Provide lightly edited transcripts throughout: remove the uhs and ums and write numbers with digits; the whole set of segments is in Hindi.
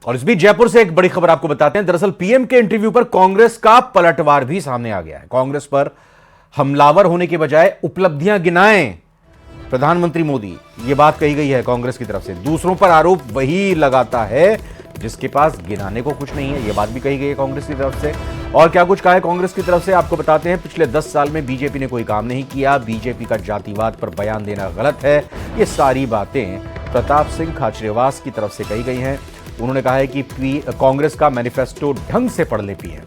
और इस बीच जयपुर से एक बड़ी खबर आपको बताते हैं। दरअसल पीएम के इंटरव्यू पर कांग्रेस का पलटवार भी सामने आ गया है। कांग्रेस पर हमलावर होने के बजाय उपलब्धियां गिनाएं प्रधानमंत्री मोदी, यह बात कही गई है कांग्रेस की तरफ से। दूसरों पर आरोप वही लगाता है जिसके पास गिनाने को कुछ नहीं है, यह बात भी कही गई है कांग्रेस की तरफ से। और क्या कुछ कहा है कांग्रेस की तरफ से आपको बताते हैं। पिछले 10 साल में बीजेपी ने कोई काम नहीं किया, बीजेपी का जातिवाद पर बयान देना गलत है, ये सारी बातें प्रताप सिंह खाचरियावास की तरफ से कही गई हैं। उन्होंने कहा है कि कांग्रेस का मैनिफेस्टो ढंग से पढ़ ले पीएम।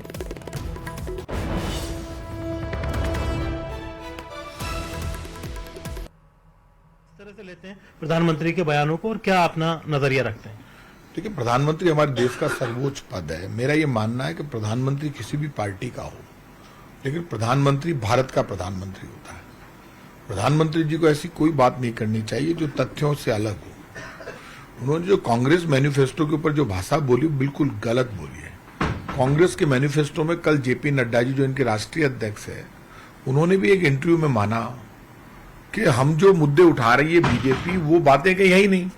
तरह से लेते हैं प्रधानमंत्री के बयानों को और क्या अपना नजरिया रखते हैं? देखिए, प्रधानमंत्री हमारे देश का सर्वोच्च पद है। मेरा ये मानना है कि प्रधानमंत्री किसी भी पार्टी का हो, लेकिन प्रधानमंत्री भारत का प्रधानमंत्री होता है। प्रधानमंत्री जी को ऐसी कोई बात नहीं करनी चाहिए जो तथ्यों से अलग हो। उन्होंने जो कांग्रेस मैनिफेस्टो के ऊपर जो भाषा बोली, बिल्कुल गलत बोली है। कांग्रेस के मैनिफेस्टो में कल जेपी नड्डा जी, जो इनके राष्ट्रीय अध्यक्ष है, उन्होंने भी एक इंटरव्यू में माना कि हम जो मुद्दे उठा रही है बीजेपी, वो बातें कहीं है ही नहीं।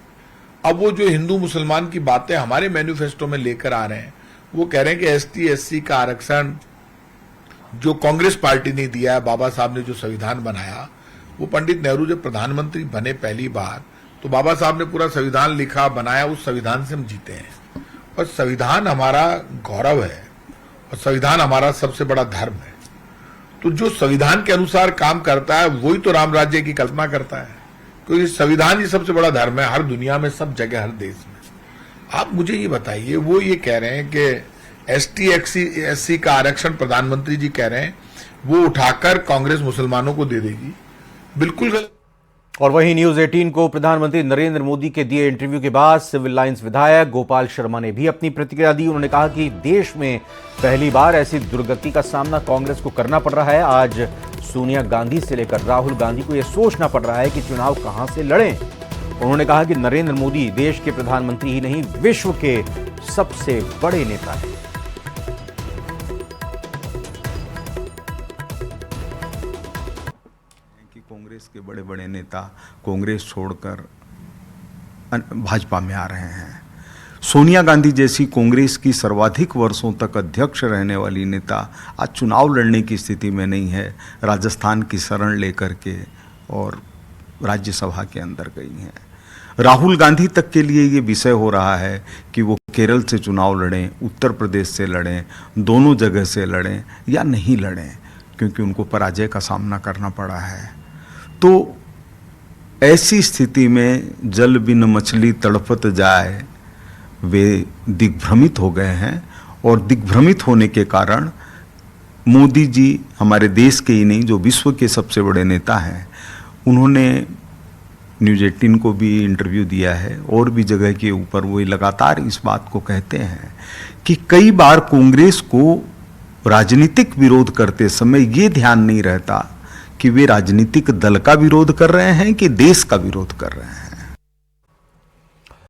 अब वो जो हिंदू मुसलमान की बातें हमारे मैनिफेस्टो में लेकर आ रहे हैं, वो कह रहे हैं कि एसटी एससी का आरक्षण जो कांग्रेस पार्टी ने दिया है, बाबा साहब ने जो संविधान बनाया, वो पंडित नेहरू जब प्रधानमंत्री बने पहली बार, तो बाबा साहब ने पूरा संविधान लिखा, बनाया, उस संविधान से हम जीते हैं। और संविधान हमारा गौरव है और संविधान हमारा सबसे बड़ा धर्म है। तो जो संविधान के अनुसार काम करता है वही तो राम राज्य की कल्पना करता है, क्योंकि संविधान ही सबसे बड़ा धर्म है, हर दुनिया में, सब जगह, हर देश में। आप मुझे ये बताइए, वो ये कह रहे हैं कि एसटी एससी का आरक्षण प्रधानमंत्री जी कह रहे हैं वो उठाकर कांग्रेस मुसलमानों को दे देगी, बिल्कुल गलत। और वहीं न्यूज 18 को प्रधानमंत्री नरेंद्र मोदी के दिए इंटरव्यू के बाद सिविल लाइंस विधायक गोपाल शर्मा ने भी अपनी प्रतिक्रिया दी। उन्होंने कहा कि देश में पहली बार ऐसी दुर्गति का सामना कांग्रेस को करना पड़ रहा है। आज सोनिया गांधी से लेकर राहुल गांधी को यह सोचना पड़ रहा है कि चुनाव कहां से लड़ें। उन्होंने कहा कि नरेंद्र मोदी देश के प्रधानमंत्री ही नहीं, विश्व के सबसे बड़े नेता हैं। कांग्रेस के बड़े बड़े नेता कांग्रेस छोड़कर भाजपा में आ रहे हैं। सोनिया गांधी जैसी कांग्रेस की सर्वाधिक वर्षों तक अध्यक्ष रहने वाली नेता आज चुनाव लड़ने की स्थिति में नहीं है। राजस्थान की शरण लेकर के और राज्यसभा के अंदर गई हैं। राहुल गांधी तक के लिए ये विषय हो रहा है कि वो केरल से चुनाव लड़ें, उत्तर प्रदेश से लड़ें, दोनों जगह से लड़ें या नहीं लड़ें, क्योंकि उनको पराजय का सामना करना पड़ा है। तो ऐसी स्थिति में जल बिन मछली तड़पत जाए, वे दिग्भ्रमित हो गए हैं। और दिग्भ्रमित होने के कारण मोदी जी हमारे देश के ही नहीं, जो विश्व के सबसे बड़े नेता हैं, उन्होंने न्यूज 18 को भी इंटरव्यू दिया है और भी जगह के ऊपर वो लगातार इस बात को कहते हैं कि कई बार कांग्रेस को राजनीतिक विरोध करते समय ये ध्यान नहीं रहता कि वे राजनीतिक दल का विरोध कर रहे हैं कि देश का विरोध कर रहे हैं।